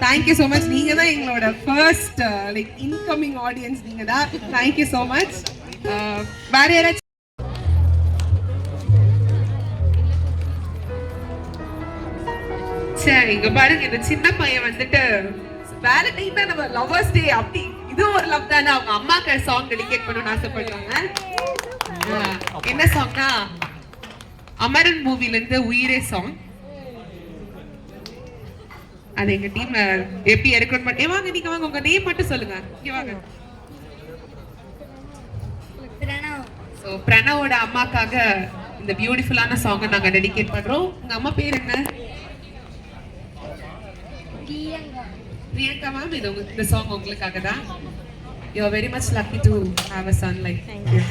Thank you so much. நீங்க தான் எங்களோட ஃபர்ஸ்ட் லைக் இன்கமிங் ஆடியன்ஸ் நீங்க தான். Thank you so much. வேற யாராச்சும் சரி இங்க பாருங்க இந்த சின்ன பையன் வந்துட்டு வேலண்டைன் தான் நம்ம லவர்ஸ் டே அப்படி இது ஒரு லவ் தானே அவங்க அம்மாக்கு சாங் டெடிகேட் பண்ணணும்னு ஆசைப்படுறாங்க. என்ன சாங்னா அமரன் மூவில இருந்து உயிரே சாங். அது எங்க டீம் எப்படி ரெக்கார்ட் பண்ணி வாங்க நீங்க வாங்க உங்க நேம் மட்டும் சொல்லுங்க. இங்க வாங்க. சோ பிரணவோட அம்மாக்காக இந்த பியூட்டிஃபுல்லான சாங்கை நாங்க டெடிகேட் பண்றோம். உங்க அம்மா பேர் என்ன? பிரியங்கா மேம். இது இந்த சாங் உங்களுக்காக தான். You are very much lucky to have a son like. Thank you.